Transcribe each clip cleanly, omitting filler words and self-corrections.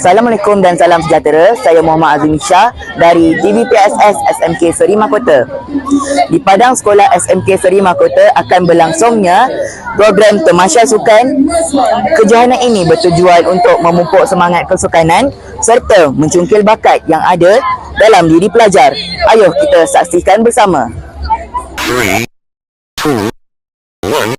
Assalamualaikum dan salam sejahtera. Saya Muhammad Azmi Shah dari TVPSS SMK Seri Mahkota. Di padang sekolah SMK Seri Mahkota akan berlangsungnya program Tamasya Sukan. Kejohanan ini bertujuan untuk memupuk semangat kesukanan serta mencungkil bakat yang ada dalam diri pelajar. Ayuh kita saksikan bersama. 3, 2, 1.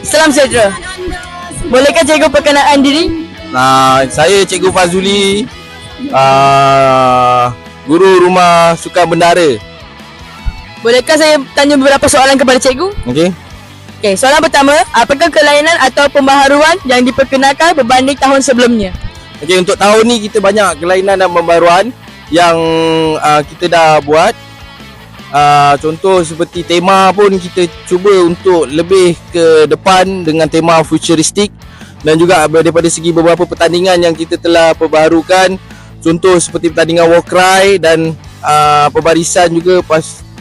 Salam sejahtera. Bolehkah cikgu perkenalkan diri? Saya Cikgu Fazuli, guru rumah sukan bendara. Bolehkah saya tanya beberapa soalan kepada cikgu? Okey. Okey, soalan pertama, apakah kelainan atau pembaharuan yang diperkenalkan berbanding tahun sebelumnya? Okey, untuk tahun ni kita banyak kelainan dan pembaruan yang kita dah buat. Contoh seperti tema pun kita cuba untuk lebih ke depan dengan tema futuristik, dan juga daripada segi beberapa pertandingan yang kita telah perbaharukan, contoh seperti pertandingan war cry dan pembarisan juga.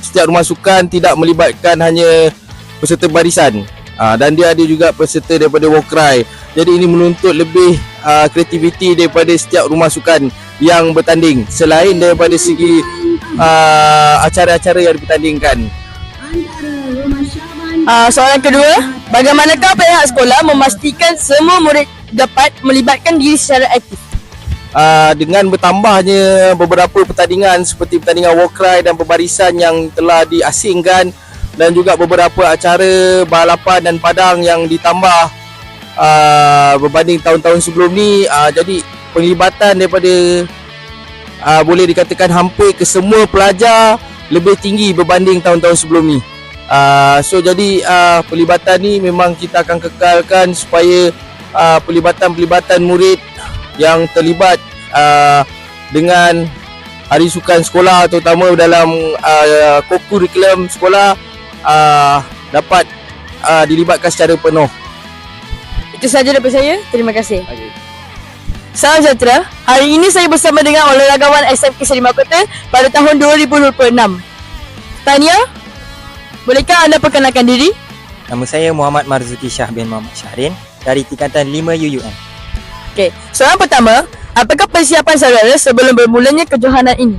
Setiap rumah sukan tidak melibatkan hanya peserta barisan, dan dia ada juga peserta daripada war cry. Jadi ini menuntut lebih kreativiti daripada setiap rumah sukan yang bertanding, selain daripada segi acara-acara yang dipertandingkan. Soalan kedua, bagaimanakah pihak sekolah memastikan semua murid dapat melibatkan diri secara aktif? Dengan bertambahnya beberapa pertandingan seperti pertandingan war cry dan pembarisan yang telah diasingkan, dan juga beberapa acara balapan dan padang yang ditambah berbanding tahun-tahun sebelum ni, jadi penglibatan daripada boleh dikatakan hampir ke semua pelajar lebih tinggi berbanding tahun-tahun sebelum ni. So jadi pelibatan ni memang kita akan kekalkan supaya pelibatan murid yang terlibat dengan hari sukan sekolah, terutama dalam kurikulum sekolah, dapat dilibatkan secara penuh. Itu sahaja daripada saya. Terima kasih. Salam sejahtera. Hari ini saya bersama dengan olahragawan SMK Seri Mahkota pada tahun 2026. Tania, bolehkah anda perkenalkan diri? Nama saya Muhammad Marzuki Shah bin Muhammad Syahrin dari tingkatan 5 UUM. Okey, soalan pertama, apakah persiapan saudara sebelum bermulanya kejohanan ini?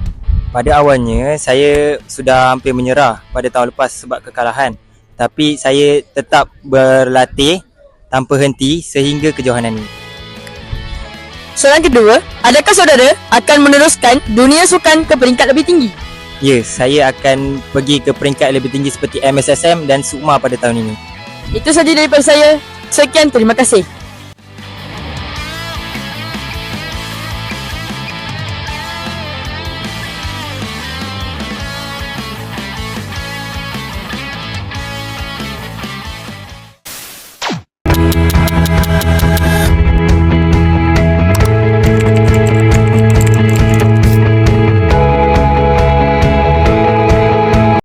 Pada awalnya saya sudah hampir menyerah pada tahun lepas sebab kekalahan, tapi saya tetap berlatih tanpa henti sehingga kejohanan ini. Soalan kedua, adakah saudara akan meneruskan dunia sukan ke peringkat lebih tinggi? Ya, saya akan pergi ke peringkat lebih tinggi seperti MSSM dan SUKMA pada tahun ini. Itu sahaja daripada saya. Sekian, terima kasih.